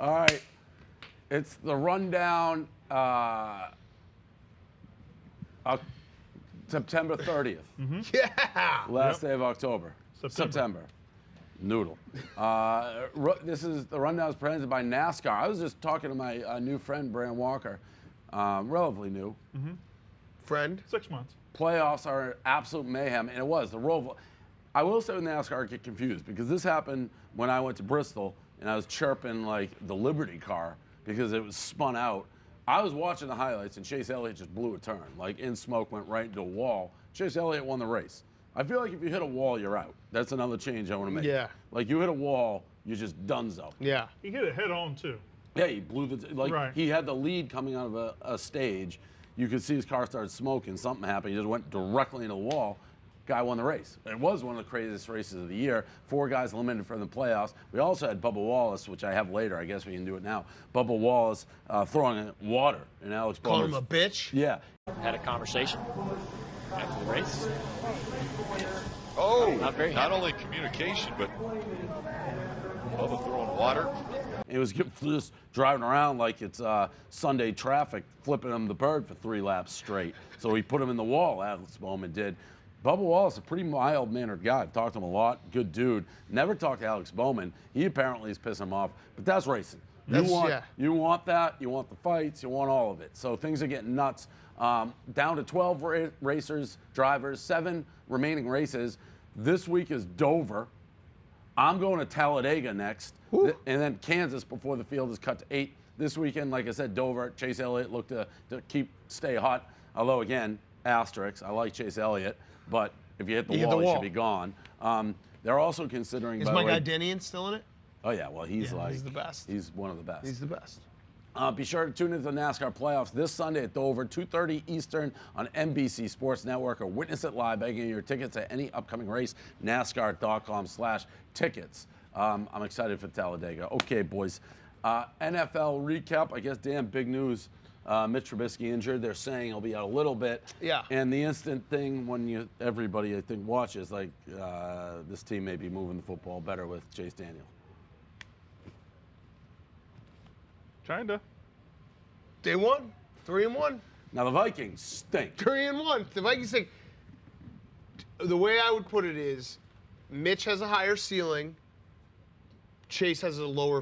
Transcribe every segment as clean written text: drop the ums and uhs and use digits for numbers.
All right. It's the rundown September 30th. Mm-hmm. Yeah. Last day of October. September. Noodle. This is the rundown is presented by NASCAR. I was just talking to my new friend, Brand Walker, relatively new. Mm-hmm. Friend? 6 months. Playoffs are absolute mayhem, and it was. I will say with NASCAR, I get confused because this happened when I went to Bristol and I was chirping like the Liberty car because it was spun out. I was watching the highlights and Chase Elliott just blew a turn. Like in smoke, went right into a wall. Chase Elliott won the race. I feel like if you hit a wall, you're out. That's another change I want to make. Yeah. Like you hit a wall, you're just donezo. Yeah. He hit it head on too. Yeah, he blew right. He had the lead coming out of a stage. You could see his car started smoking. Something happened. He just went directly into the wall. Guy won the race. It was one of the craziest races of the year. 4 guys eliminated from the playoffs. We also had Bubba Wallace, which I have later. I guess we can do it now. Bubba Wallace throwing water in Alex Calling Bowman's. him a bitch? Yeah. Had a conversation after the race. Oh, Not only communication, but Bubba throwing water. It was just driving around like it's Sunday traffic, flipping him the bird for 3 laps straight. So he put him in the wall, Alex Bowman did. Bubba Wallace, a pretty mild-mannered guy. I've talked to him a lot. Good dude. Never talked to Alex Bowman. He apparently is pissing him off. But that's racing. You want that. You want the fights. You want all of it. So things are getting nuts. Down to 12 racers, drivers, 7 remaining races. This week is Dover. I'm going to Talladega next. And then Kansas before the field is cut to 8. This weekend, like I said, Dover. Chase Elliott looked to stay hot. Although, again, asterisk, I like Chase Elliott. But if you hit the wall, you should be gone. They're also considering. Is my guy Denian still in it? Oh yeah, well he's the best. He's one of the best. He's the best. Be sure to tune into the NASCAR playoffs this Sunday at Dover, 2:30 Eastern on NBC Sports Network, or witness it live by getting your tickets at any upcoming race. NASCAR.com/tickets. I'm excited for Talladega. Okay, boys. NFL recap. I guess damn big news. Mitch Trubisky injured. They're saying he'll be out a little bit. Yeah. And the instant thing when everybody I think watches like this team may be moving the football better with Chase Daniel. Kinda. Day 1, 3-1. Now the Vikings stink. 3-1. The Vikings stink. The way I would put it is, Mitch has a higher ceiling. Chase has a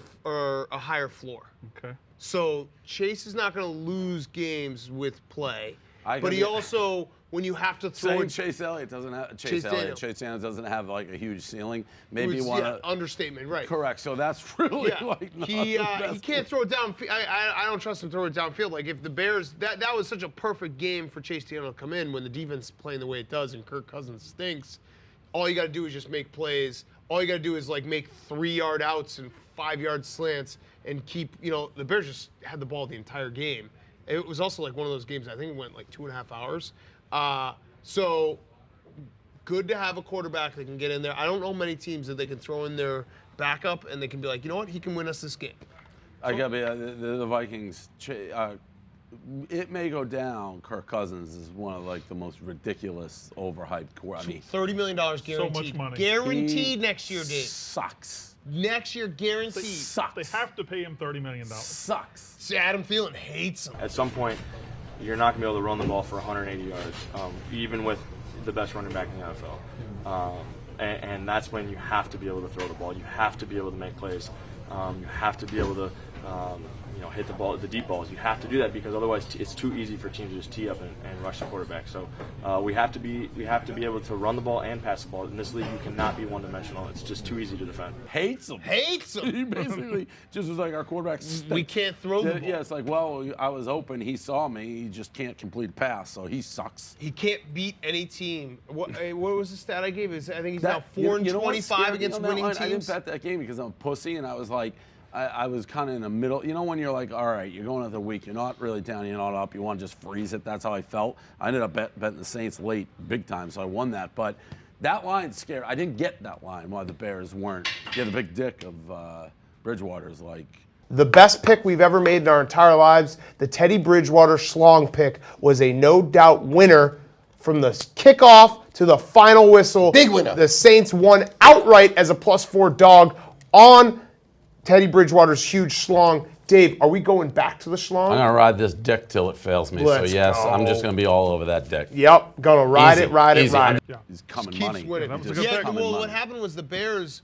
higher floor. Okay. So Chase is not going to lose games with play, but he be- also, when you have to throw Saying it, Chase Elliott doesn't have Chase Daniel doesn't have like a huge ceiling. Maybe you want to understatement, right? correct. So that's really Yeah. like not he the best can't throw it down. I don't trust him to throw it downfield. Like if the Bears, that was such a perfect game for Chase Daniel to come in when the defense is playing the way it does and Kirk Cousins stinks. All you got to do is just make plays. All you got to do is like make 3-yard outs and 5-yard slants and keep, the Bears just had the ball the entire game. It was also like one of those games, I think it went like 2.5 hours. So good to have a quarterback that can get in there. I don't know many teams that they can throw in their backup and they can be like, you know what, he can win us this game. I gotta be the Vikings. It may go down. Kirk Cousins is one of like the most ridiculous, overhyped. I mean, $30 million guaranteed. So much money. Guaranteed next year, Dave. Sucks. Next year, guaranteed. Sucks. They have to pay him $30 million. Sucks. See, Adam Thielen hates him. At some point, you're not going to be able to run the ball for 180 yards, even with the best running back in the NFL. And that's when you have to be able to throw the ball. You have to be able to make plays. You have to be able to hit the deep balls. You have to do that because otherwise it's too easy for teams to just tee up and rush the quarterback. So we have to be able to run the ball and pass the ball. In this league, you cannot be one-dimensional. It's just too easy to defend. Hates him. He basically just was like our quarterback. We can't throw the ball. Yeah, it's like, well, I was open. He saw me. He just can't complete a pass, so he sucks. He can't beat any team. What was the stat I gave? I think he's now 4-25 against winning teams. I didn't bet that game because I'm a pussy, and I was like, I was kind of in the middle. You know when you're like, all right, you're going into the week. You're not really down. You're not up. You want to just freeze it. That's how I felt. I ended up betting the Saints late, big time, so I won that. But that line's scary. I didn't get that line why the Bears weren't. Yeah, the big dick of Bridgewater's like. The best pick we've ever made in our entire lives, the Teddy Bridgewater schlong pick, was a no-doubt winner from the kickoff to the final whistle. Big winner. The Saints won outright as a +4 dog on Teddy Bridgewater's huge schlong. Dave, are we going back to the schlong? I'm gonna ride this dick till it fails me. Let's so yes, go. I'm just gonna be all over that dick. Yep, gonna ride Easy, it, ride easy. it, ride it. Yeah. He's coming Keeps money. winning. That was a Just good pick. coming Well, money. what happened was the Bears,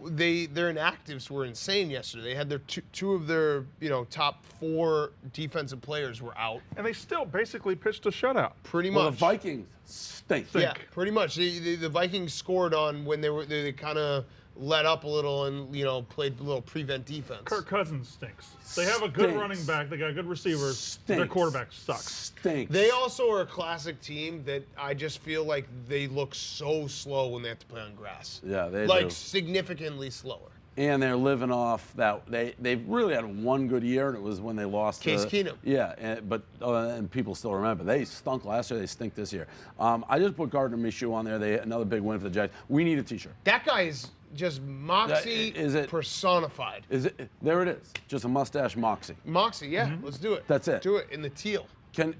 their inactives were insane yesterday. They had their two of their top 4 defensive players were out. And they still basically pitched a shutout. Pretty Well, much. the Vikings stink. Yeah, pretty much. The Vikings scored on when they kind of let up a little and played a little prevent defense. Kirk Cousins stinks. They have a good Stinks. running back. They got good receivers. Stinks. Their quarterback sucks. Stinks. They also are a classic team that I just feel like they look so slow when they have to play on grass. Yeah, they like do. significantly slower. And they're living off that. They've really had one good year, and it was when they lost Case Keenum. Yeah, and people still remember. They stunk last year. They stink this year. I just put Gardner Minshew on there. They had another big win for the Jags. We need a T-shirt. That guy is just moxie Is it- personified. Is it? There it is. Just a mustache moxie. Moxie, yeah. Let's do it. That's it. Do it in the teal. Can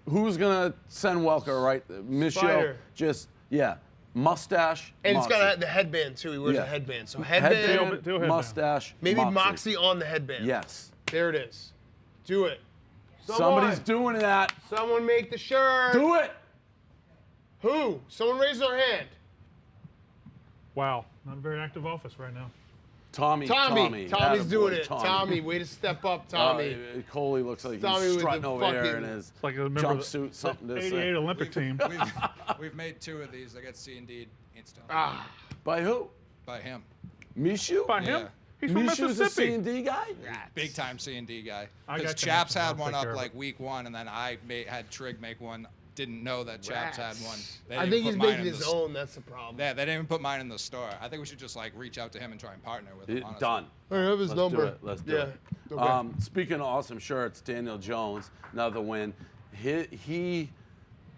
who's gonna send Welker right? Minshew. Spider. Just mustache. And moxie. it's got the headband too. He wears Yeah. a headband. So headband, Do headband. mustache. maybe moxie on the headband. Yes. There it is. Do it. Somebody's doing that. Someone make the shirt. Do it. Who? Someone raise their hand. Wow. Not a very active office right now. Tommy's Tommy's doing it. Tommy. Tommy, way to step up, Tommy. Coley looks like Tommy he's with strutting the over there fucking- in his It's like a member of jumpsuit, something to 88 say. Olympic team. We've made 2 of these. I got C&D'd instantly By who? by him. Mishu? By him? Yeah. He's from Mishu's a Mississippi. C&D guy? Big time C&D guy. I Because got Chaps connections. I'll had one take care up of like it. week 1, and then I had Trig make one. Didn't know that Chaps had one. They I didn't think put he's mine making in his the own. That's the problem. Yeah, they didn't even put mine in the store. I think we should just reach out to him and try and partner with him. honestly. Done. I have his Let's number. do it. Let's do it. Okay. Speaking of awesome shirts, Daniel Jones, another win. His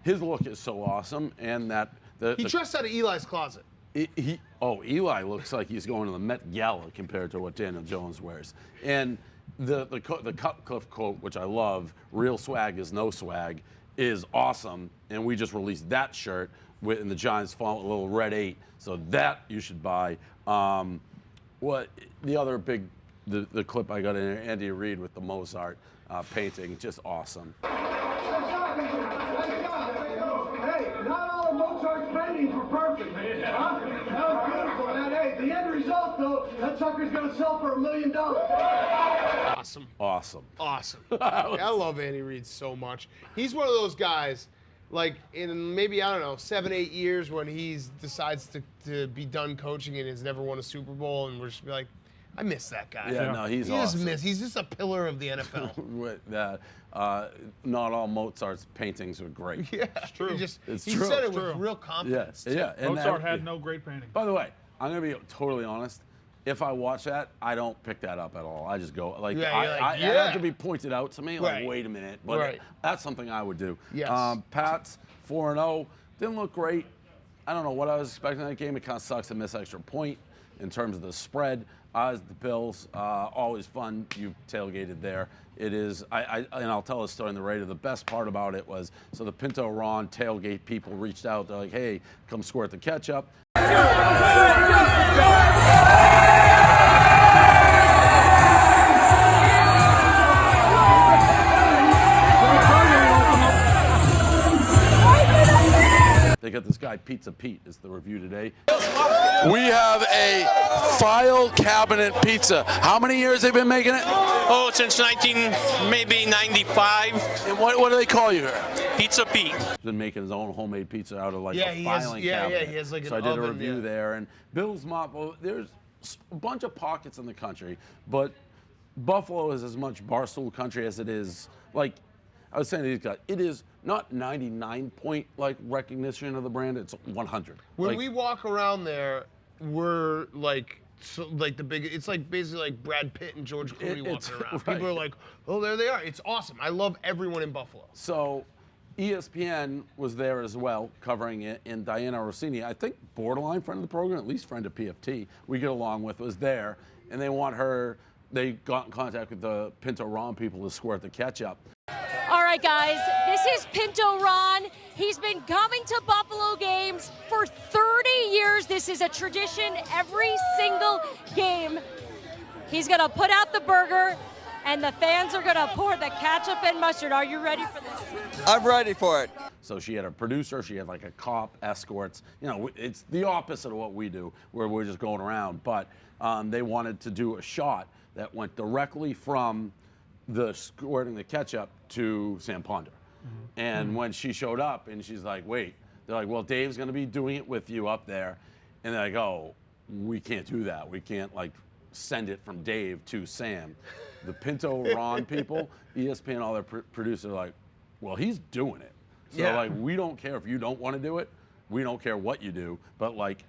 look is so awesome, and that He dressed out of Eli's closet. Eli looks like he's going to the Met Gala compared to what Daniel Jones wears. And the Cutcliffe quote, which I love, "Real swag is no swag," is awesome. And we just released that shirt in the Giants font with a little red 8. So that you should buy. What the other big, the clip I got in there, Andy Reid with the Mozart painting, just awesome. Hey, not all of Mozart's paintings were perfect. Huh? That was beautiful, man. Hey, the end result, though, that sucker's going to sell for $1 million. Awesome. Awesome. Awesome. I love Andy Reid so much. He's one of those guys, like in maybe, I don't know, 7-8 years when he decides to be done coaching and has never won a Super Bowl, and we're just be like, I miss that guy. Yeah, no, he's He awesome. he's just a pillar of the NFL. Not all Mozart's paintings were great. Yeah, it's true. It's he true. said it It's with true. real confidence. too. Yeah. And Mozart that- had no great painting. By the way, I'm gonna be totally honest. If I watch that, I don't pick that up at all. I just go like, Yeah, you're like, it had yeah. to be pointed out to me. Like, Right. wait a minute, but Right. that's something I would do. Yes. Pats 4-0 didn't look great. I don't know what I was expecting in that game. It kind of sucks to miss extra point in terms of the spread. As the Bills, always fun. You tailgated there. It is. And I'll tell a story in the radio. The best part about it was, so the Pinto Ron tailgate people reached out. They're like, "Hey, come squirt the ketchup." They got this guy Pizza Pete. Is the review today. We have a file cabinet pizza. How many years they been making it? Oh, since maybe 95. And what do they call you here? Pizza Pete. He's been making his own homemade pizza out of like Yeah, a he has- filing yeah, cabinet. yeah, he has like so an I did a oven, review yeah. there, and Bill's Mop. Well, there's a bunch of pockets in the country, but Buffalo is as much Barstool country as it is like. I was saying to these guys, it is not 99 point recognition of the brand. It's 100. When we walk around there, we're like the big. It's like basically like Brad Pitt and George Clooney it's- walking around. right. People are like, "Oh, there they are." It's awesome. I love everyone in Buffalo. So ESPN was there as well, covering it, and Diana Rossini, I think borderline friend of the program, at least friend of PFT, we get along with, was there, and they want her. They got in contact with the Pinto Ron people to squirt the ketchup. All right, guys, this is Pinto Ron. He's been coming to Buffalo games for 30 years. This is a tradition every single game. He's going to put out the burger, and the fans are going to pour the ketchup and mustard. Are you ready for this? I'm ready for it. So she had a producer, she had like a cop, escorts. You know, it's the opposite of what we do, where we're just going around. But they wanted to do a shot that went directly from the squirting the ketchup to Sam Ponder. And when she showed up and she's like, wait, they're like, well, Dave's going to be doing it with you up there. And they're like, oh, we can't do that. We can't like send it from Dave to Sam. The Pinto Ron people, ESPN, all their producers are like, well, he's doing it. So like, we don't care if you don't want to do it. We don't care what you do, but like,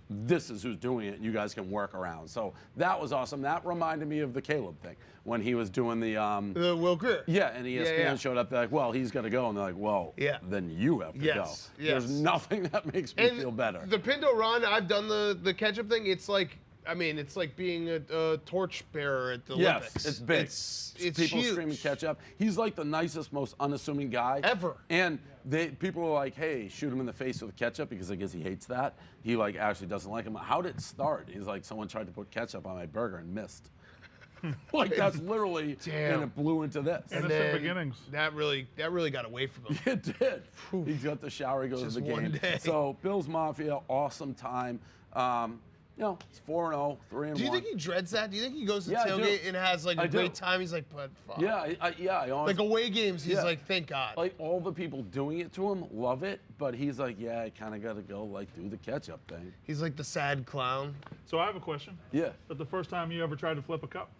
this is who's doing it, and you guys can work around. So that was awesome. That reminded me of the Caleb thing when he was doing the Will Greer. Yeah, and ESPN showed up. They're like, well, he's got to go, and they're like, well, then you have to go. Yes. There's nothing that makes me feel better. The Pinto Ron, I've done the ketchup thing. It's like, I mean, it's like being a torch bearer at the Olympics. Yes, it's big. It's people huge. screaming ketchup. He's like the nicest, most unassuming guy ever. And people were like, hey, shoot him in the face with ketchup, because I guess he hates that. He like actually doesn't like him. How did it start? He's like, someone tried to put ketchup on my burger and missed. Like, that's literally, and it blew into this. Innocent beginnings. That really got away from him. It did. He's got the shower, he goes to the game. So Bills Mafia, awesome time. You know, it's 4-0, 3-1. Do you think he dreads that? Do you think he goes to Yeah, I tailgate do. and has like a I great do. time? He's like, but fuck. Yeah, I honestly, like away games, he's Yeah. like, thank God. Like, all the people doing it to him love it, but he's like, yeah, I kind of got to go like do the ketchup thing. He's like the sad clown. So I have a question. Yeah. But the first time you ever tried to flip a cup?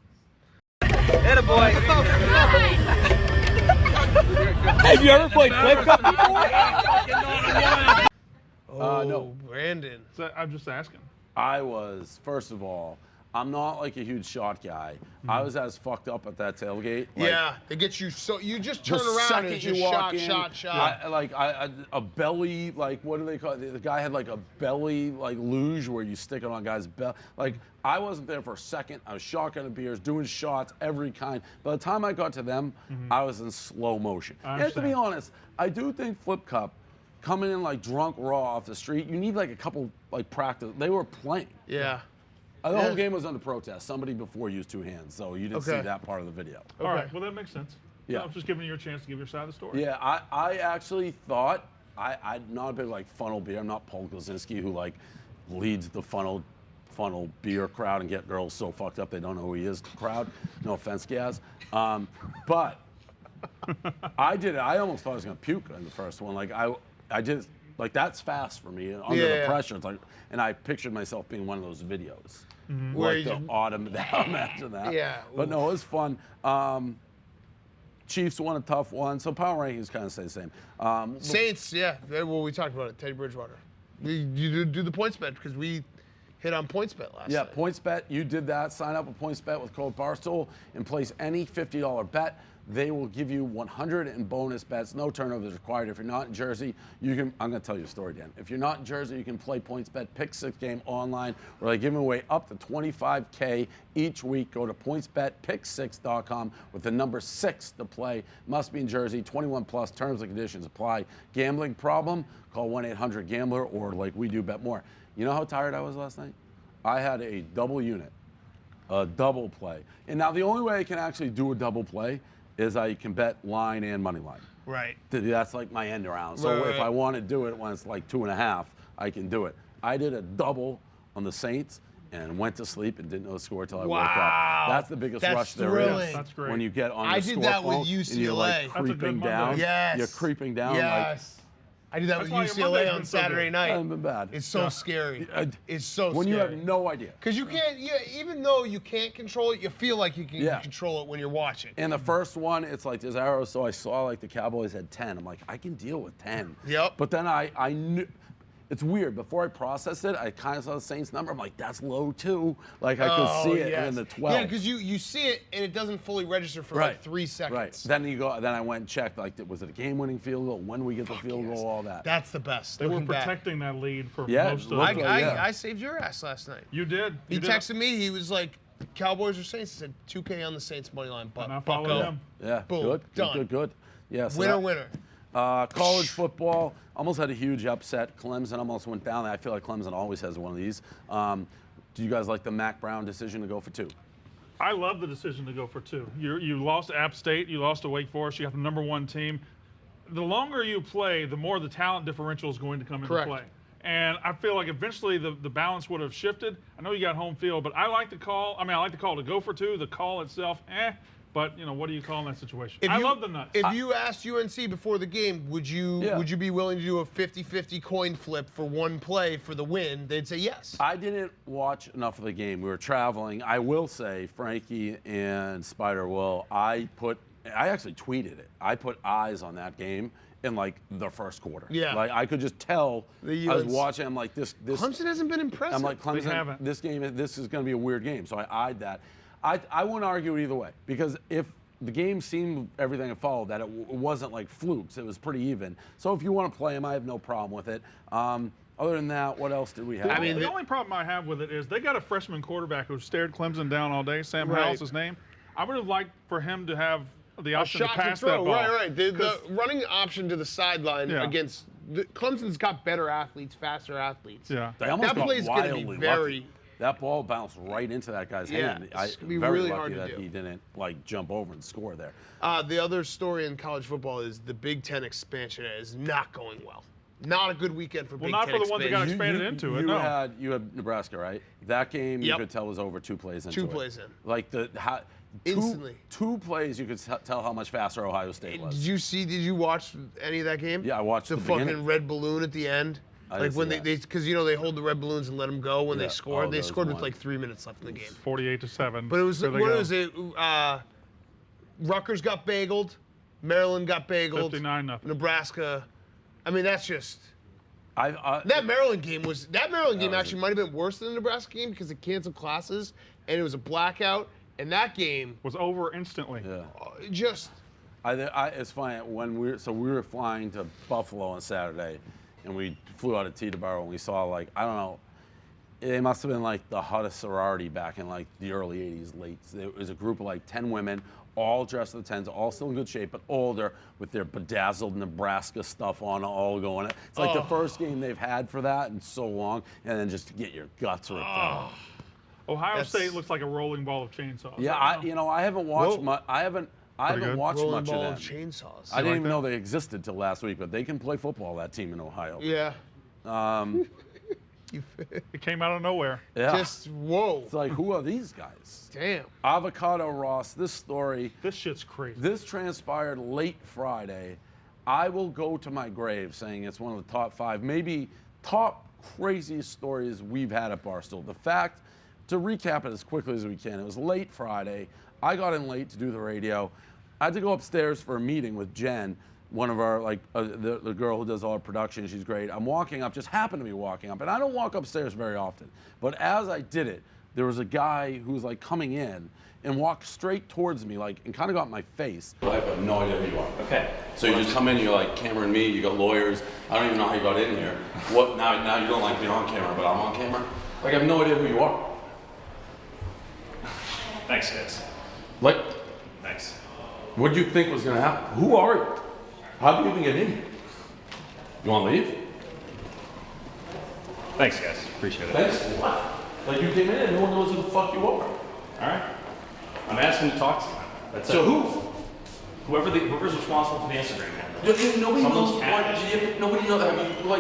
Atta boy. Have you ever played flip cup before? No. Brandon. So I'm just asking. I was, first of all, I'm not like a huge shot guy. I was as fucked up at that tailgate. Like, Yeah, they get you so you just the turn around and second just you walk shot, in, shot. a belly, like, what do they call it? The guy had like a belly, like, luge where you stick it on a guy's belly. Like, I wasn't there for a second. I was shotgunning beers, doing shots, every kind. By the time I got to them, I was in slow motion. I And to be understand. honest, I do think Flip Cup, coming in like drunk raw off the street, you need like a couple like practice. They were playing. Yeah. The whole game was under protest. Somebody before used two hands, so you didn't see that part of the video. All right. Well, that makes sense. Yeah. I was just giving you a chance to give your side of the story. Yeah, I actually thought, I'm not a big like funnel beer. I'm not Paul Glazinski who like leads the funnel beer crowd and get girls so fucked up they don't know who he is crowd. No offense, Gaz. But I did it. I almost thought I was gonna puke in the first one. Like I did, like, that's fast for me under the pressure. It's like, and I pictured myself being one of those videos, Where like the autumn. Imagine that. Yeah. But no, it was fun. Chiefs won a tough one, so power rankings kind of stay the same. Saints, yeah. Well, we talked about it. Teddy Bridgewater. You do the points bet because we hit on points bet last night. Points bet. You did that. Sign up with points bet with code Barstool and place any $50 bet. They will give you 100 in bonus bets. No turnovers required. If you're not in Jersey, you can. I'm going to tell you a story, Dan. If you're not in Jersey, you can play points bet pick six game online, where they give away up to $25K each week. Go to pointsbetpick6.com with the number 6 to play. Must be in Jersey. 21 plus. Terms and conditions apply. Gambling problem? Call 1-800-GAMBLER or like we do, bet more. You know how tired I was last night? I had a double unit, a double play, and now the only way I can actually do a double play is I can bet line and money line. Right. That's like my end around. So if I want to do it when it's like 2.5, I can do it. I did a double on the Saints and went to sleep and didn't know the score until I woke up. That's the biggest rush there is. That's great. When you get on I the did score that with phone UCLA. and you're like That's a good creeping Monday. down. Yes. You're creeping down Yes. I did that with That's why your Monday's UCLA on been so Saturday good. night. Hasn't been bad. It's so scary. It's so when scary. you have no idea. Because you can't, even though you can't control it, you feel like you can Yeah. control it when you're watching. And the first one, it's like there's arrows, so I saw like the Cowboys had 10. I'm like, I can deal with 10. Yep. But then I knew, it's weird. Before I processed it, I kind of saw the Saints number. I'm like, that's low too. Like I could see it in the 12. Yeah, because you see it and it doesn't fully register for like 3 seconds. Right. Then I went and checked, like, was it a game-winning field goal? When do we get the field goal? All that. That's the best. They were Looking back. protecting that lead for Yeah, most of looked the like- I saved your ass last night. You did. He You did. texted me. He was like, Cowboys or Saints? He said 2K on the Saints money line. And I But followed Bucko. him. Yeah. Boom. Good. Done. Good. Yeah. So Winner, that- winner. College football almost had a huge upset. Clemson almost went down. I feel like Clemson always has one of these. Do you guys like the Mac Brown decision to go for 2? I love the decision to go for 2. You lost to App State, you lost to Wake Forest, you got the #1 team. The longer you play, the more the talent differential is going to come into play. And I feel like eventually the balance would have shifted. I know you got home field, but I like the call. I mean, I like the call to go for 2. The call itself, But, what do you call in that situation? I love the nuts. If you asked UNC before the game, would you be willing to do a 50-50 coin flip for 1 play for the win? They'd say yes. I didn't watch enough of the game. We were traveling. I will say, Frankie and Spider I actually tweeted it. I put eyes on that game in the first quarter. Yeah. I could just tell. I was watching. I'm like, this. Clemson hasn't been impressive. I'm like, Clemson. This is going to be a weird game. So I eyed that. I wouldn't argue it either way, because if the game seemed everything it followed, that it wasn't like flukes. It was pretty even. So if you want to play them, I have no problem with it. Other than that, what else did we have? The only problem I have with it is they got a freshman quarterback who stared Clemson down all day. Sam Howell's his name. I would have liked for him to have the option to pass that ball. Right. The running option to the sideline against Clemson's got better athletes, faster athletes. Yeah. That play's going to be very. Lucky. That ball bounced right into that guy's hand. It's gonna be very really lucky hard to that do. he didn't jump over and score there. The other story in college football is the Big Ten expansion is not going well. Not a good weekend for Big Ten. Well, not for the ones that got expanded into it. No. You had Nebraska, right? That game you could tell was over 2 plays into 2 plays in. Instantly. Two plays, you could tell how much faster Ohio State was. Did you watch any of that game? Yeah, I watched the fucking red balloon at the end. When because they hold the red balloons and let them go when they scored. They scored with 3 minutes left in the game. 48-7. But it was Rutgers got bageled, Maryland got bageled, 59-0. Nebraska. I mean, that's just. That Maryland game actually might have been worse than the Nebraska game because it canceled classes and it was a blackout. And that game was over instantly. Yeah. It's funny when we were flying to Buffalo on Saturday, and we flew out of Teterboro, and we saw I don't know, it must have been the hottest sorority back in the early '80s, late. It was a group of 10 women, all dressed to the tens, all still in good shape, but older, with their bedazzled Nebraska stuff on, all going. It's the first game they've had for that in so long, and then just to get your guts ripped out. Ohio State looks like a rolling ball of chainsaws. Yeah, I haven't watched much. I haven't watched rolling much ball of them. Chainsaws. I didn't even know they existed till last week, but they can play football. That team in Ohio. Yeah. It came out of nowhere. Yeah. Just whoa. It's who are these guys? Damn. Avocado Ross. This story. This shit's crazy. This transpired late Friday. I will go to my grave saying it's one of the top 5, maybe top craziest stories we've had at Barstool. The fact. To recap it as quickly as we can, it was late Friday. I got in late to do the radio. I had to go upstairs for a meeting with Jen, one of our, the girl who does all our production. She's great. I'm walking up, just happened to be walking up, and I don't walk upstairs very often. But as I did it, there was a guy who was coming in and walked straight towards me, and kind of got in my face. I have no idea who you are. Okay. So you just come in, you're camera and me, you got lawyers. I don't even know how you got in here. What, now you don't like being on camera, but I'm on camera? I have no idea who you are. Thanks, guys. Thanks. What did you think was going to happen? Who are you? How did you even get in here? You want to leave? Thanks, guys. Appreciate it. Thanks. What? You came in and no one knows who the fuck you are. All right. I'm asking to talk to you. That's so it. who? Whoever's responsible for the Instagram handle. Nobody knows. Nobody knows.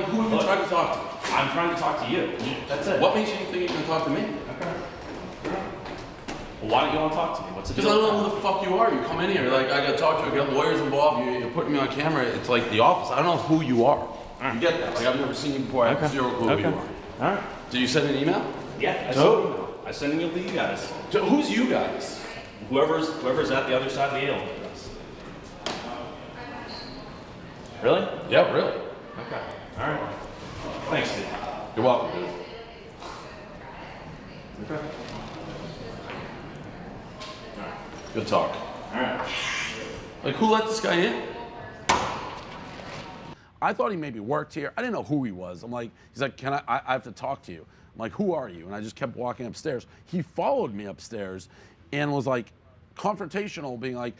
Who have you tried to talk to? I'm trying to talk to you. That's it. What makes you think you can talk to me? Okay. Well, why don't you want to talk to me? What's the deal? Because I don't know who the fuck you are. You come in here, I got to talk to you. I got lawyers involved. You're putting me on camera. It's like the office. I don't know who you are. Right. You get that? I've never seen you before. I have zero clue who you are. All right. Did you send an email? Yeah. I sent an email to you guys. To who's you guys? Whoever's at the other side of the aisle. Really? Yeah, really. Okay. All right. Thanks, Steve. You're welcome, dude. Okay. Good talk. All right. Who let this guy in? I thought he maybe worked here. I didn't know who he was. He's like, can I have to talk to you. I'm like, who are you? And I just kept walking upstairs. He followed me upstairs and was confrontational, being like,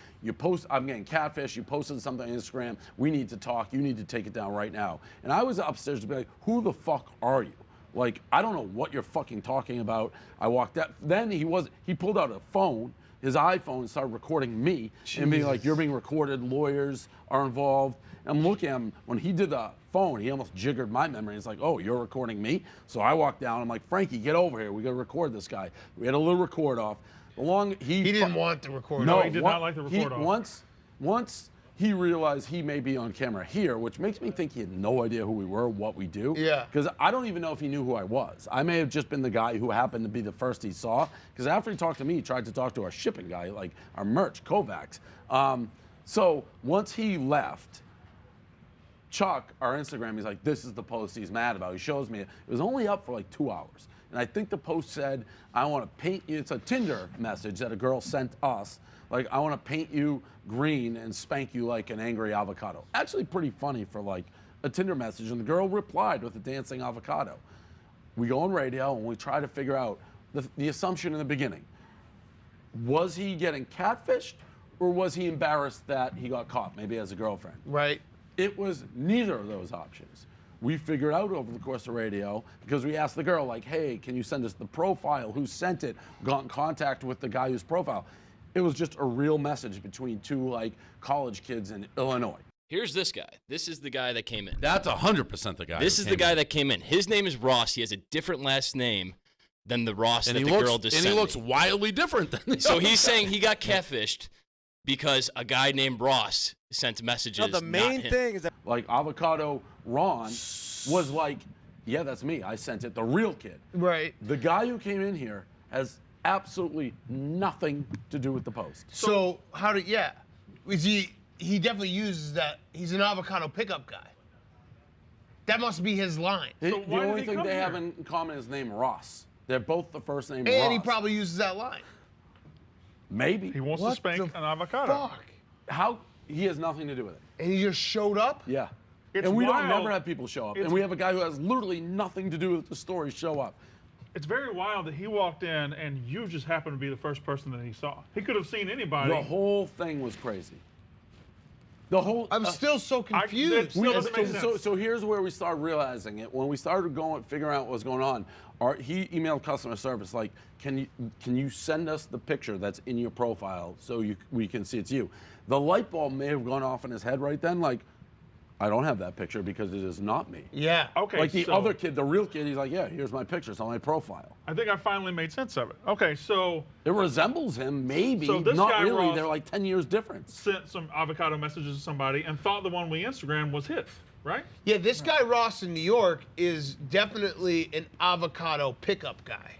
I'm getting catfished, you posted something on Instagram, we need to talk, you need to take it down right now. And I was upstairs to be like, who the fuck are you? Like, I don't know what you're fucking talking about. I walked out. Then he pulled out a phone, his iPhone, and started recording me and being like, you're being recorded, lawyers are involved. And I'm looking at him, when he did the phone, he almost jiggered my memory. He's like, oh, you're recording me? So I walked down, I'm like, Frankie, get over here. We got to record this guy. We had a little record off. He didn't want the record off. No, he did not like the record off. Once he realized he may be on camera here, which makes me think he had no idea who we were, what we do. Yeah. Because I don't even know if he knew who I was. I may have just been the guy who happened to be the first he saw. Because after he talked to me, he tried to talk to our shipping guy, like our merch, Kovacs. So once he left, Chuck, our Instagram, he's like, this is the post he's mad about. He shows me it. It was only up for like 2 hours. And I think the post said, I want to paint you. It's a Tinder message that a girl sent us. Like, I want to paint you green and spank you like an angry avocado. Actually pretty funny for like a Tinder message. And the girl replied with a dancing avocado. We go on radio and we try to figure out the assumption in the beginning. Was he getting catfished or was he embarrassed that he got caught, maybe as a girlfriend? Right. It was neither of those options. We figured out over the course of radio because we asked the girl, like, hey, can you send us the profile? Who sent it? Got in contact with the guy whose profile. It was just a real message between two, like, college kids in Illinois. Here's this guy. This is the guy that came in. That's 100% the guy. This is the guy that came in. His name is Ross. He has a different last name than the Ross that the girl just sent me. And he looks wildly different than the So he's saying he got catfished because a guy named Ross sent messages. No, the main thing is that, like, Avocado Ron was like, yeah, that's me. I sent it. The real kid. Right. The guy who came in here has absolutely nothing to do with the post. So how did, is he definitely uses that. He's an avocado pickup guy. That must be his line. The only thing they have in common is the name Ross. They're both the first name Ross. And he probably uses that line. Maybe. He wants to spank an avocado. Fuck? How? He has nothing to do with it. And he just showed up? Yeah. It's and we wild. don't never have people show up. And we have a guy who has literally nothing to do with the story show up. It's very wild that he walked in and you just happened to be the first person that he saw. He could have seen anybody. The whole thing was crazy. The whole. I'm still so confused. So here's where we started realizing it. When we started figuring out what was going on, he emailed customer service like, can you send us the picture that's in your profile so we can see it's you? The light bulb may have gone off in his head right then, like, I don't have that picture because it is not me. Yeah. Okay. Like the other kid, the real kid, he's like, yeah, here's my picture. It's on my profile. I think I finally made sense of it. Okay, so it resembles him, maybe. So this not guy, really. Ross, they're like 10 years difference. Sent some avocado messages to somebody and thought the one we Instagram was his, right? Yeah, this guy Ross in New York is definitely an avocado pickup guy.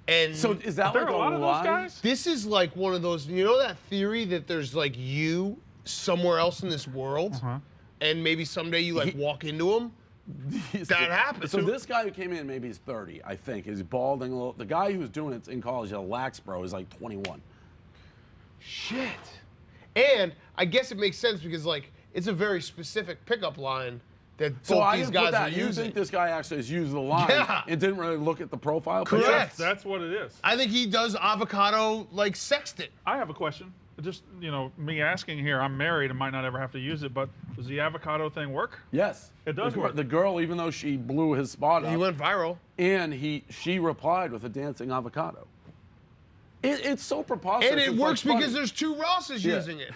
And so is that like a lot of those guys? This is like one of those, you know that theory that there's like you somewhere else in this world? And maybe someday you like walk into him? That happens. So this guy who came in, maybe he's 30, I think. He's balding a little. The guy who's doing it in college at Laxboro is like 21. Shit. And I guess it makes sense because like it's a very specific pickup line that both these guys are using. You think this guy actually has used the line and didn't really look at the profile? Correct. Yes, that's what it is. I think he does avocado like sexting. I have a question. Just, me asking here, I'm married and might not ever have to use it, but does the avocado thing work? Yes. It does work. The girl, even though she blew his spot up. He went viral. And she replied with a dancing avocado. It's so preposterous. And it works because there's two Rosses using it.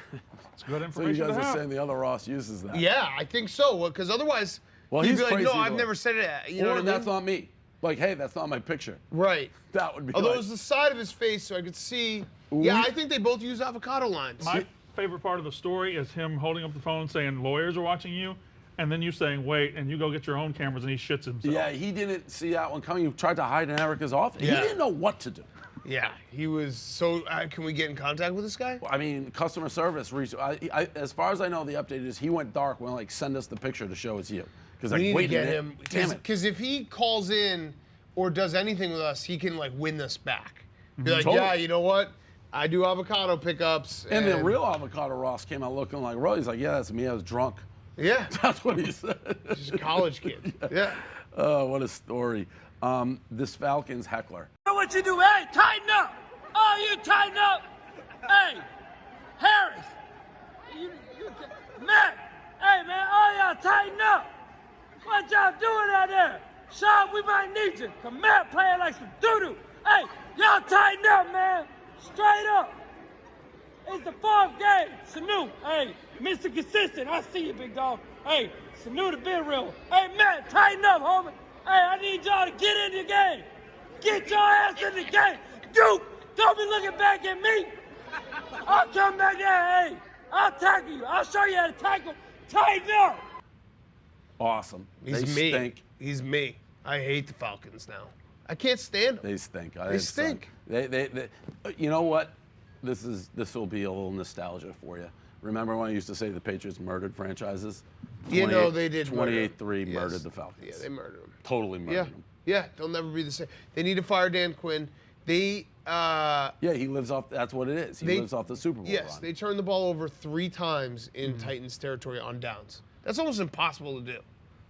It's good information. So you guys to are have. saying the other Ross uses that. Yeah, I think so. Because otherwise, well, he'd he's be like, crazy. no, I've never said it. You know what I mean? That's not me. Like, hey, that's not my picture. Right. That would be Although like, it was the side of his face so I could see. Yeah, I think they both use avocado lines. My favorite part of the story is him holding up the phone saying lawyers are watching you, and then you saying wait, and you go get your own cameras, and he shits himself. Yeah, he didn't see that one coming. He tried to hide in Erica's office. Yeah. He didn't know what to do. Yeah, he was so. Can we get in contact with this guy? I mean, customer service reached. As far as I know, the update is he went dark when like send us the picture to show it's you. Because We like, need wait to get a minute, him. damn it. Because if he calls in or does anything with us, he can like win us back. Be like, Totally. yeah, you know what? I do avocado pickups. And the real Avocado Ross came out looking like Roy. He's like, yeah, that's me. I was drunk. Yeah. That's what he said. Just a college kid. Yeah. Oh, what a story. This Falcons Heckler. You know what you do? Hey, tighten up. Oh, you tighten up. Hey, Harris. Man. Hey, man. Oh, y'all tighten up. What y'all doing out there? Sean, we might need you. Come out playing like some doo-doo. Hey, y'all tighten up, man. Straight up. It's the 4th game. Sanu, hey, Mr. Consistent. I see you, big dog. Hey, Sanu the big real. Hey, Matt, tighten up, homie. Hey, I need y'all to get in the game. Get your ass in the game. Duke, don't be looking back at me. I'll come back there. Hey, I'll tackle you. I'll show you how to tackle. Tighten up. Awesome. He's they me. Stink. He's me. I hate the Falcons now. I can't stand them. They stink. They stink. They you know what? This will be a little nostalgia for you. Remember when I used to say the Patriots murdered franchises? You know they did. 28-3 murdered the Falcons. Yeah, they murdered them. Totally murdered them. Yeah, they'll never be the same. They need to fire Dan Quinn. They. Yeah, he lives off. That's what it is. He lives off the Super Bowl. Yes, run. they turned the ball over 3 times in Titans territory on downs. That's almost impossible to do.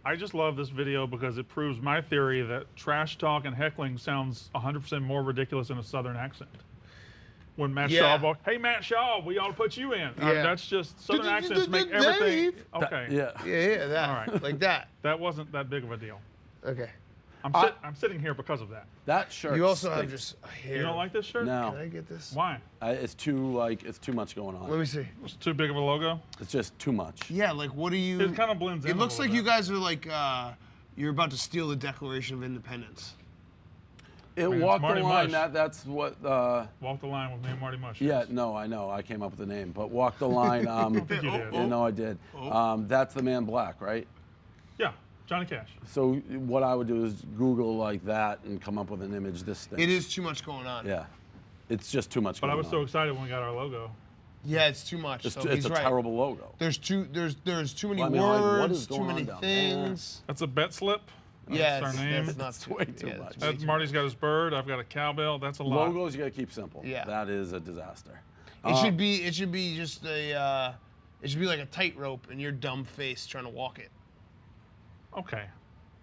I just love this video because it proves my theory that trash talk and heckling sounds 100% more ridiculous in a Southern accent. When Matt Shaw walked, hey, Matt Shaw, we ought to put you in. That's just Southern accents make everything. Okay. Yeah, that. All right. Like that. That wasn't that big of a deal. Okay. I'm sitting here because of that. That shirt. You also have stinks. just hair. You don't like this shirt? No. Can I get this? Why? It's too much going on. Let me see. It's too big of a logo? It's just too much. Yeah, like what do you? It kind of blends in. It looks like you guys are like you're about to steal the Declaration of Independence. It walked the line. That's what. Walk the line with me and Marty Mush. Yeah, no, I know. I came up with the name, but walk the line. I think you did. Yeah, no, I did. That's the Man Black, right? Yeah, Johnny Cash. So what I would do is Google like that and come up with an image. This thing. It is too much going on. Yeah, it's just too much. But going I was on. so excited when we got our logo. Yeah, it's too much. It's, so it's he's a right. terrible logo. There's too many I mean, like, what words, is too going many on down things. That's a bet slip. Yeah, that's our name. That's not That's way too much. That's Marty's got his bird. I've got a cowbell. That's a lot. Logos you gotta keep simple. Yeah. That is a disaster. It should be just a. It should be like a tightrope and your dumb face trying to walk it. Okay.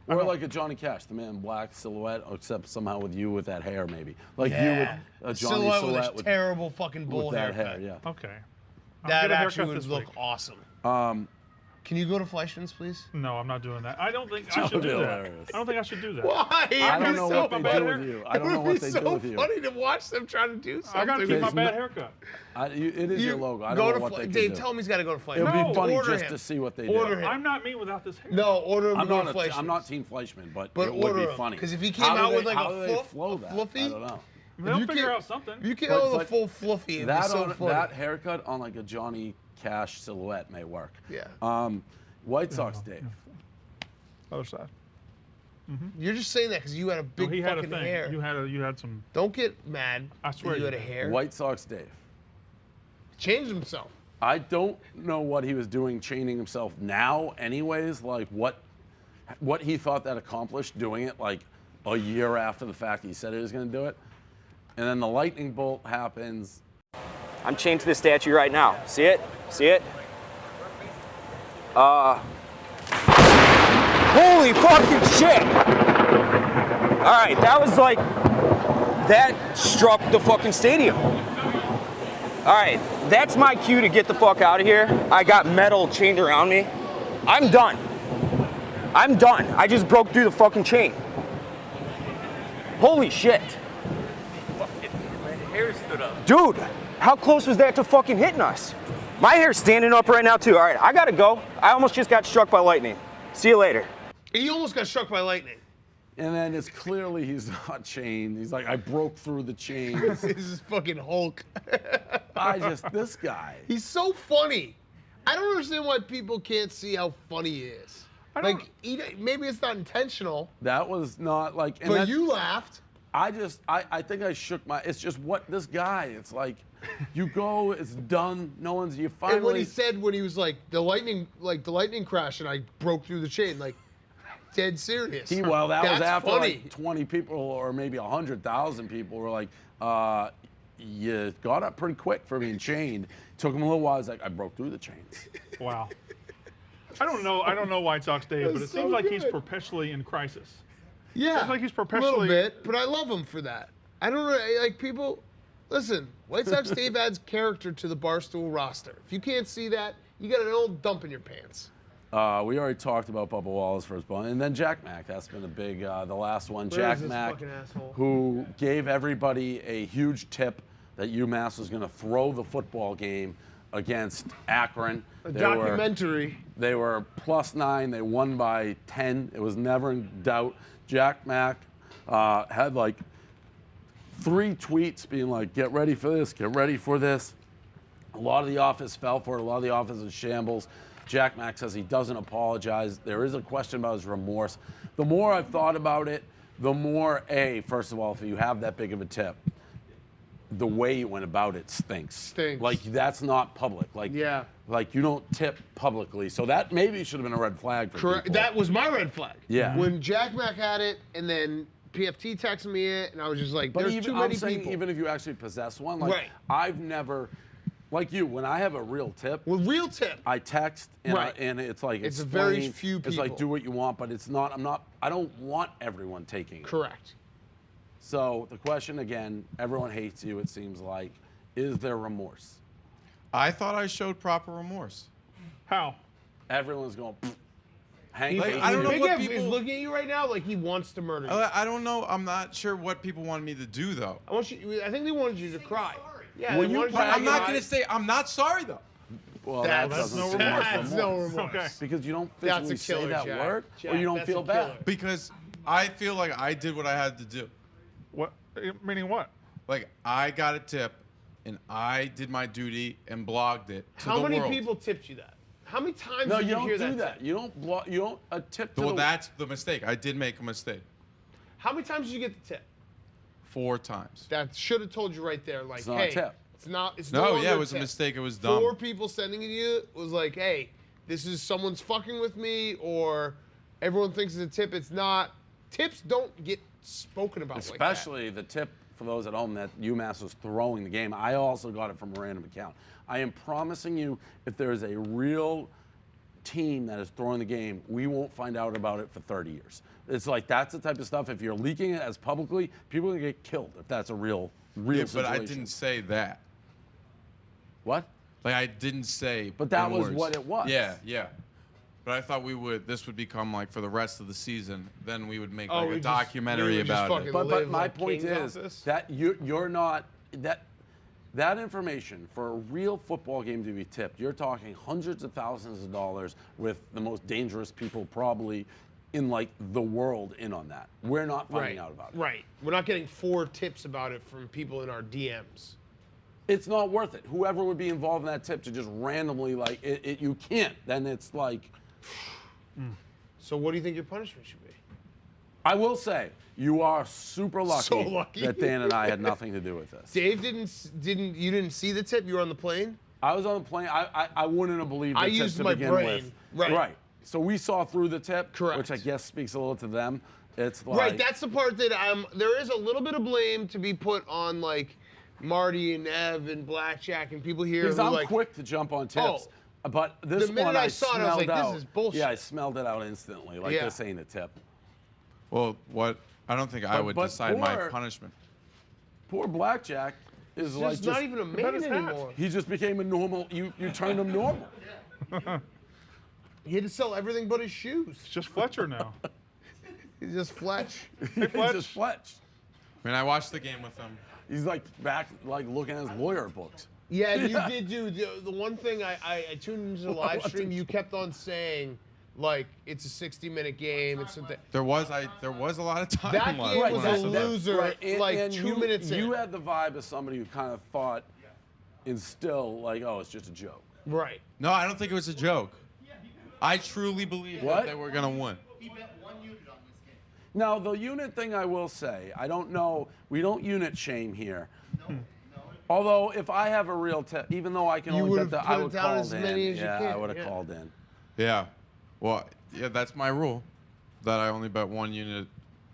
Or like a Johnny Cash, the Man Black silhouette, except somehow with you with that hair, maybe. Like you with a Johnny silhouette with a terrible fucking bull with that haircut. hair. Yeah. Okay. That actually would look awesome. Can you go to Fleischman's, please? No, I'm not doing that. I don't think I should do that. I don't think I should do that. Why? I don't know what they do with you. I don't know what they do with you. It's so funny to watch them trying to do something. I got to keep my bad haircut. It is your logo. I don't know what they can do. Dave, tell him he's got to go to Fleischman's. It would be funny order just him. to see what they Order do. him. I'm not me without this hair. No, order him to go to Fleischman's. I'm not Team Fleischman, but it order would be him. funny. Because if he came out with like a fluffy, I don't know. They'll figure out something. If you came out with a full fluffy, it'd be so funny. That haircut on like a Johnny Cash silhouette may work. Yeah. White Sox Dave. Other side. You're just saying that because you had a big he had a fucking thing. hair. You had some. Don't get mad. I swear that you had a did. hair. White Sox Dave. Changed himself. I don't know what he was doing chaining himself now anyways, like what he thought that accomplished doing it like a year after the fact he said he was going to do it. And then the lightning bolt happens. I'm chained to this statue right now. See it? See it? Holy fucking shit! All right, that was like, that struck the fucking stadium. All right, that's my cue to get the fuck out of here. I got metal chained around me. I'm done. I'm done. I just broke through the fucking chain. Holy shit. My hair stood up. Dude, how close was that to fucking hitting us? My hair's standing up right now too. All right, I gotta go. I almost just got struck by lightning. See you later. He almost got struck by lightning. And then it's clearly he's not chained. He's like, I broke through the chains. This is fucking Hulk. This guy. He's so funny. I don't understand why people can't see how funny he is. Like, maybe it's not intentional. That was not like. And but you laughed. I think I shook my. It's just what this guy. It's like, you go, it's done. No one's. You finally. And when he said when he was like the lightning crash and I broke through the chain, like dead serious. That was after funny. like 20 people or maybe 100,000 people were like, you got up pretty quick for being chained. Took him a little while. He's like, I broke through the chains. Wow. I don't know White Sox Dave, but it seems like he's perpetually in crisis. Yeah, seems like he's perpetually. A little bit, but I love him for that. I don't know, like people. Listen, White Sox Dave adds character to the Barstool roster. If you can't see that, you got an old dump in your pants. We already talked about Bubba Wallace first ball, and then Jack Mack. That's been a big, the last one. Jack Mack, who gave everybody a huge tip that UMass was going to throw the football game against Akron. Documentary. They were +9. They won by 10. It was never in doubt. Jack Mack had like 3 tweets being like, "Get ready for this. Get ready for this." A lot of the office fell for it. A lot of the office is shambles. Jack Mack says he doesn't apologize. There is a question about his remorse. The more I've thought about it, the more, first of all, if you have that big of a tip, the way you went about it stinks. Like, that's not public. Like, like you don't tip publicly. So that maybe should have been a red flag for Correct. people. That was my red flag. Yeah. When Jack Mack had it, and then PFT texted me it, and I was just like, But there's even, too many I'm saying people. even if you actually possess one, like Right. I've never, like you, when I have a real tip. Well, real tip. I text and, Right. and it's like It's explain, very few It's like people. do what you want, but it's not. I don't want everyone taking it. Correct. So the question again, everyone hates you. It seems like, is there remorse? I thought I showed proper remorse. How? Everyone's going. Hank, Like, I don't know Big what F people is looking at you right now like he wants to murder you. I don't know. I'm not sure what people wanted me to do though. I think they wanted you to cry. Yeah, Well, they wanted you to I'm not cry. gonna say I'm not sorry though. Well, That's that doesn't no seem remorse. like That's no remorse. Okay. Because you don't That's physically a killer, say that Jack. word, Jack, or you don't that's feel a bad. killer. Because I feel like I did what I had to do. What? Meaning what? Like I got a tip, and I did my duty and blogged it to How the many world. people tipped you that? How many times No, did you you hear don't do that? that. You don't. You don't a tip to Well, the. that's the mistake. I did make a mistake. How many times did you get the tip? 4 times. That should have told you right there, like, It's not hey, a tip. it's not. It's No, longer yeah, it was tip. a mistake. It was dumb. 4 people sending it to you was like, hey, this is someone's fucking with me, or everyone thinks it's a tip. It's not. Tips don't get spoken about like that. Especially the tip for those at home that UMass was throwing the game. I also got it from a random account. I am promising you, if there is a real team that is throwing the game, we won't find out about it for 30 years. It's like that's the type of stuff. If you're leaking it as publicly, people are gonna get killed if that's a real Yeah, situation. but I didn't say that. What? Like I didn't say. But that was N-words. what it was. Yeah, yeah. But I thought this would become like for the rest of the season. Then we would make Oh, like we a just- documentary we would just about fucking it. But live my like point kings off is this? that you're not that information for a real football game to be tipped. You're talking hundreds of thousands of dollars with the most dangerous people probably in like the world in on that. We're not finding out about it. Right. We're not getting 4 tips about it from people in our DMs. It's not worth it. Whoever would be involved in that tip to just randomly like you can't. Then it's like. So what do you think your punishment should be? I will say you are super lucky, So lucky. that Dan and I had nothing to do with this. Dave you didn't see the tip? You were on the plane? I was on the plane. I wouldn't have believed the I tip used to my begin brain. with. Right. So we saw through the tip, Correct. which I guess speaks a little to them. It's like Right, that's the part that there is a little bit of blame to be put on like Marty and Ev and Blackjack and people here because who I'm like quick to jump on tips. But this the minute one I saw it, I was smelled like, out. this is bullshit. Yeah, I smelled it out instantly. Like this ain't a tip. Well, what? I don't think I would but decide my poor- punishment. Poor Blackjack is He's like just not even a man anymore. He just became a normal. You turned him normal. He had to sell everything but his shoes. It's just Fletcher now. He's just Fletch. He's just Fletch. I mean, I watched the game with him. He's like back, like looking at his lawyer books. Yeah, you did do the one thing. I tuned into the live stream. You kept on saying, like, it's a 60-minute game. It's something. There was a lot of time That left. game when was I a said that. loser. Like and 2 minutes in. You had the vibe of somebody who kind of thought, and still like, oh, it's just a joke. Right. No, I don't think it was a joke. I truly believe What? that they were gonna win. Now, the unit thing, I will say, I don't know. We don't unit shame here. Although, if I have a real tip, even though I can You only would've bet that, put I it would down call as in. many as you Yeah, I can, would have yeah. called in. Yeah. Well, yeah, that's my rule. That I only bet 1 unit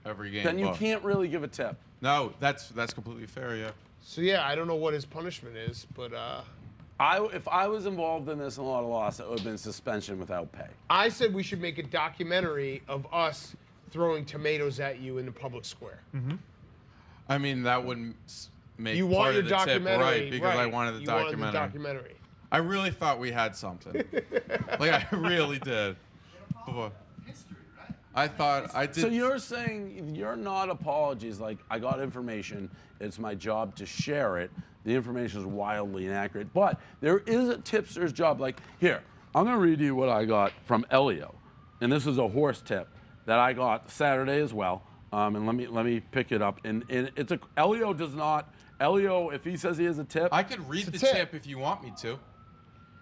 every game. Then you but- can't really give a tip. No, that's completely fair. Yeah. So yeah, I don't know what his punishment is, but If I was involved in this and a lot of loss, it would have been suspension without pay. I said we should make a documentary of us throwing tomatoes at you in the public square. I mean, that wouldn't make You part want your of the tip documentary, right because I wanted the you documentary. wanted the documentary. I really thought we had something. Like, I really did. I thought I did. So you're saying you're not apologies. Like, I got information. It's my job to share it. The information is wildly inaccurate. But there is a tipster's job. Like, here, I'm going to read you what I got from Elio. And this is a horse tip that I got Saturday as well. And let me pick it up. And it's Elio does not. Elio, if he says he has a tip, I could read the tip if you want me to.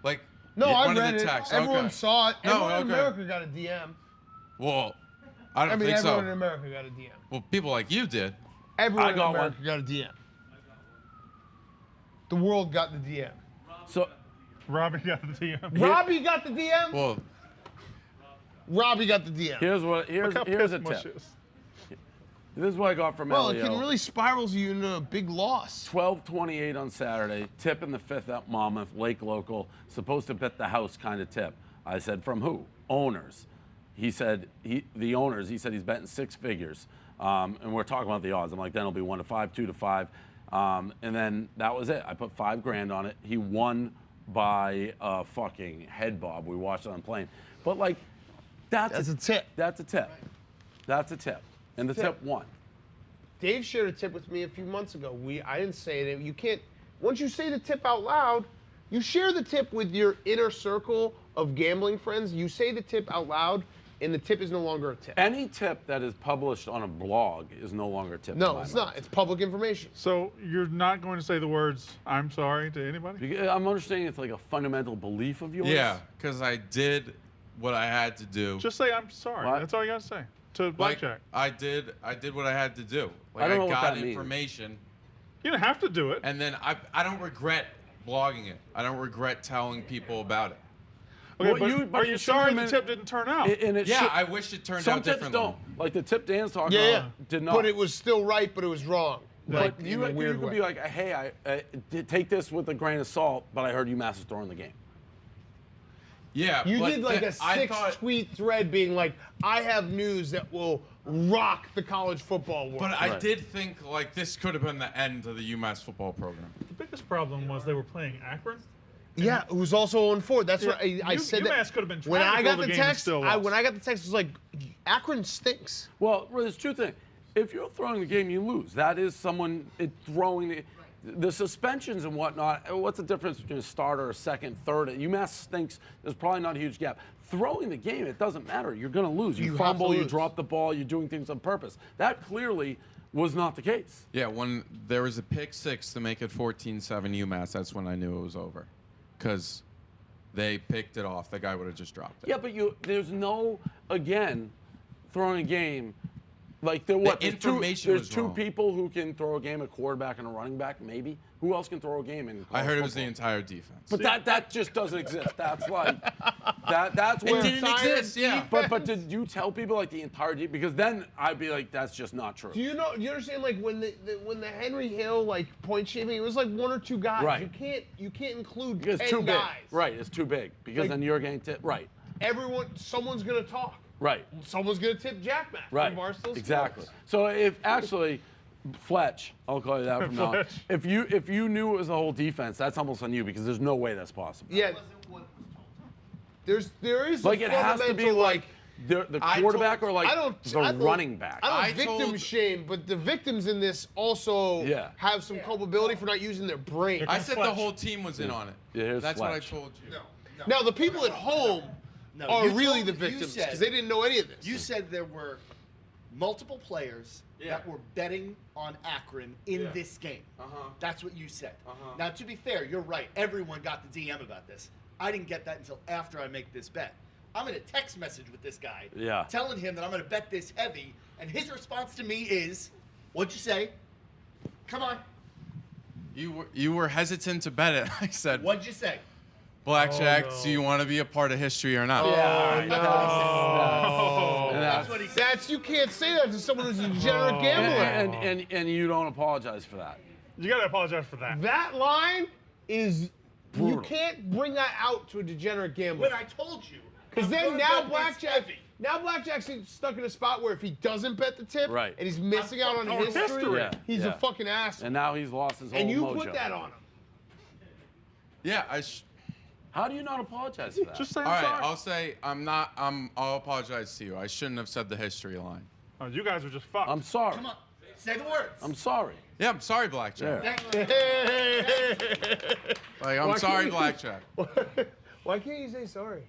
Like, no, I one read of the it. texts. Everyone saw it. No, Everyone in America got a DM. Well, I don't think so. Everyone in America got a DM. Well, people like you did. Everyone in America got a DM. The world got the DM. So, Robbie got the DM. Robbie got the DM. Well, Robbie got the DM. Here's a tip. This is what I got from Elio. Well, it can really spiral you into a big loss. 12:28 on Saturday. Tip in the 5th at Monmouth, Lake Local. Supposed to bet the house kind of tip. I said, from who? Owners. He said, the owners, he said he's betting 6 figures. And we're talking about the odds. I'm like, then it'll be 1 to 5, 2 to 5. And then that was it. I put $5,000 on it. He won by a fucking head bob. We watched it on plane. But like, that's a tip. That's a tip. That's a tip. And the tip won. Dave shared a tip with me a few months ago. I didn't say it. You can't. Once you say the tip out loud, you share the tip with your inner circle of gambling friends. You say the tip out loud, and the tip is no longer a tip. Any tip that is published on a blog is no longer a tip. No, it's not. It's public information. So you're not going to say the words "I'm sorry" to anybody? Because I'm understanding it's like a fundamental belief of yours. Yeah, because I did what I had to do. Just say "I'm sorry." What? That's all you got to say to Blackjack. I did what I had to do. Like, I don't know what got that means. information. You don't have to do it. And then I don't regret blogging it. I don't regret telling people about it. Okay, Well, but are you sorry the tip didn't turn out? I wish it turned out differently. Some tips don't. Like the tip Dan's talking about did not. But it was still right, but it was wrong. But Like, you in a weird could way. be like, hey, I did take this with a grain of salt, but I heard UMass is throwing the game. Yeah, You but did like a I 6-tweet thread being like, I have news that will rock the college football world. But I did think like this could have been the end of the UMass football program. The biggest problem was they were playing Akron. Yeah, it was also 0-4. That's what I said. UMass That could have been when trying I to got throw the game and text. still lost. When I got the text, it was like, Akron stinks. Well, there's two things. If you're throwing the game, you lose. That is someone throwing the suspensions and whatnot. What's the difference between a starter, a second, third? UMass stinks. There's probably not a huge gap. Throwing the game, it doesn't matter. You're going to lose. You fumble, you drop the ball, you're doing things on purpose. That clearly was not the case. Yeah, when there was a pick 6 to make it 14-7 UMass, that's when I knew it was over, because they picked it off. The guy would have just dropped it. Yeah, but there's no, again, throwing a game. Like there's information was two wrong. people who can throw a game, a quarterback and a running back, maybe. Who else can throw a game in college I heard it was the football? entire defense. But that just doesn't exist. That's like that's where it didn't exist. Yeah. But did you tell people like the entire defense? Because then I'd be like, that's just not true. Do you know? You understand? Like when the Henry Hill like point shaving, it was like 1 or 2 guys. Right. You can't include Because 10 it's too big. guys. Right. It's too big. Because Like- then you're getting tipped. Right. Someone's gonna talk. Right. Someone's gonna tip Jack Mack. Right. From Barstool Sports. Exactly. So if actually, Fletch, I'll call you that from now on. If you knew it was the whole defense, that's almost on you because there's no way that's possible. Yeah. There is Like a it has to be fundamental, like the quarterback or like the running back. I don't victim shame, but the victims in this also have some culpability for not using their brain. I said the whole team was in on it. Yeah, here's That's what I Fletch. told you. Now the people at home are you really told- the you victims said- because they didn't know any of this. You said there were multiple players that were betting on Akron in this game. That's what you said. Now, to be fair, you're right. Everyone got the DM about this. I didn't get that until after I make this bet. I'm in a text message with this guy telling him that I'm going to bet this heavy, and his response to me is, what'd you say? Come on. You were hesitant to bet it. I said, What'd you say? Blackjack, do you want to be a part of history or not? That's what he said. You can't say that to someone who's a degenerate gambler. And you don't apologize for that. You got to apologize for that. That line is Brutal. you can't bring that out to a degenerate gambler. When I told you. Because I'm then gonna now bet this heavy. Blackjack's stuck in a spot where if he doesn't bet the tip Right. and he's missing out on history, he's a fucking asshole. And now he's lost his whole And you mojo. put that on him. Yeah, How do you not apologize for that? Just say All I'm right, sorry. I'll say I'll apologize to you. I shouldn't have said the history line. Oh, you guys are just fucked. I'm sorry. Come on, say the words. I'm sorry. Yeah, I'm sorry, Blackjack. Yeah. Like, I'm sorry, Blackjack. Why can't you say sorry?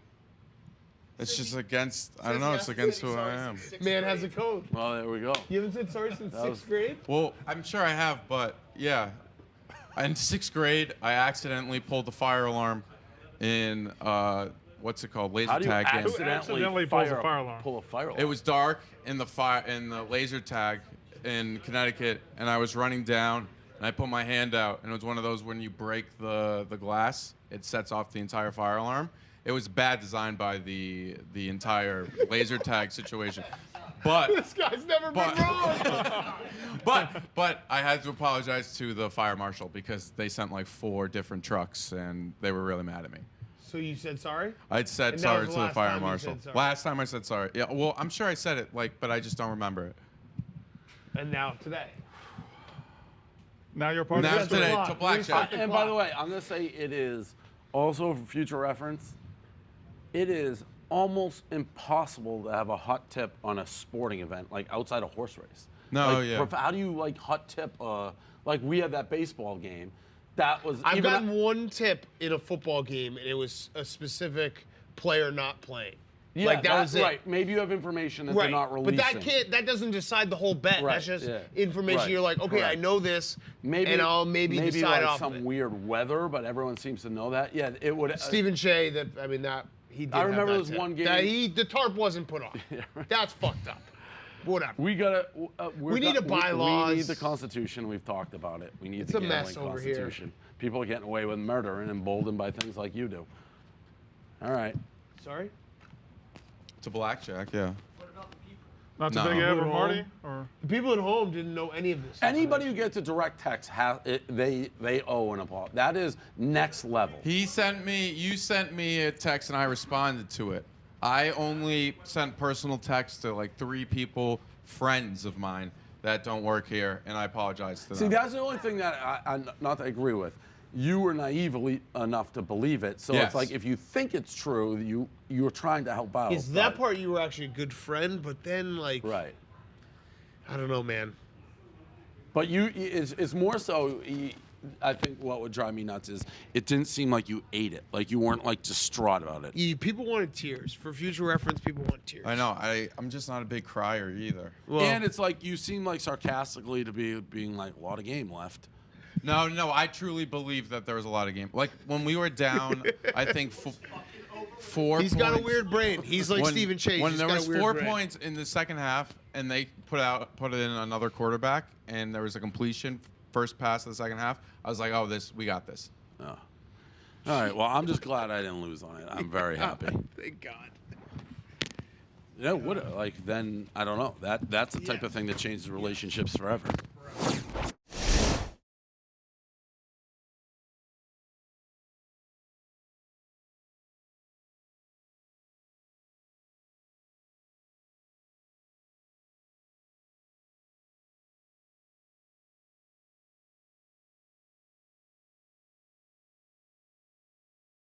It's just against, I don't know, it's against who I am. Man has a code. Well, there we go. You haven't said sorry since That was- 6th grade? Well, I'm sure I have, but yeah. In 6th grade, I accidentally pulled the fire alarm in, what's it called, laser How do you tag game. accidentally pulls a fire alarm? Pull a fire alarm. It was dark in the laser tag in Connecticut, and I was running down, and I put my hand out, and it was one of those when you break the glass, it sets off the entire fire alarm. It was bad design by the entire laser tag situation. But This guy's never been wrong. but I had to apologize to the fire marshal because they sent like 4 different trucks, and they were really mad at me. So you said sorry? I'd said And that sorry was to the the last fire time you marshal. said sorry. Last time I said sorry. Yeah, well, I'm sure I said it, but I just don't remember it. And now today. Now you're part Now of history. today, to Blackjack. And by the way, I'm going to say it is also for future reference. It is almost impossible to have a hot tip on a sporting event, like outside a horse race. No, Like, yeah. How do you like hot tip? Like we had that baseball game. That was. I've even gotten one tip in a football game, and it was a specific player not playing. Yeah, like that was it. right. Maybe you have information that Right, they're not releasing. but that doesn't decide the whole bet. Right, That's just yeah. information. Right, You're like, okay, I correct. know this, Maybe and I'll maybe decide like off some of it. weird weather, but everyone seems to know that. Yeah, it would. Stephen Shea, he did I remember have this that tip. one game. The tarp wasn't put on. That's fucked up. Whatever. We gotta. We need a bylaws. We need the Constitution. We've talked about it. We need It's the a mess gambling over here. Constitution. People are getting away with murder and emboldened by things like you do. All right. Sorry? To Blackjack, yeah. Not to No. Big Ev or People at Marty? home- Or The people at home didn't know any of this. Anybody who gets a direct text, they owe an apology. That is next level. You sent me a text and I responded to it. I only sent personal text to like 3 people, friends of mine that don't work here, and I apologize to them. See, that's the only thing that I not to agree with. You were naive enough to believe it, so Yes. it's like if you think it's true, you're trying to help out. Is that but- part you were actually a good friend, but then like right? I don't know, man. But it's more so. I think what would drive me nuts is it didn't seem like you ate it, like you weren't like distraught about it. People wanted tears. For future reference, people want tears. I know. I'm just not a big crier either. And it's like you seem like sarcastically to be being like a lot of game left. No, I truly believe that there was a lot of game. Like when we were down, I think 4 He's points. got a weird brain. He's like Stephen Chase. When He's there got was a weird 4 brain. points in the second half, and they put in another quarterback, and there was a completion, first pass of the second half, I was like, oh, we got this. Oh. All right. Well, I'm just glad I didn't lose on it. I'm very happy. Thank God. Yeah, would like then I don't know. That's the type of thing that changes relationships forever.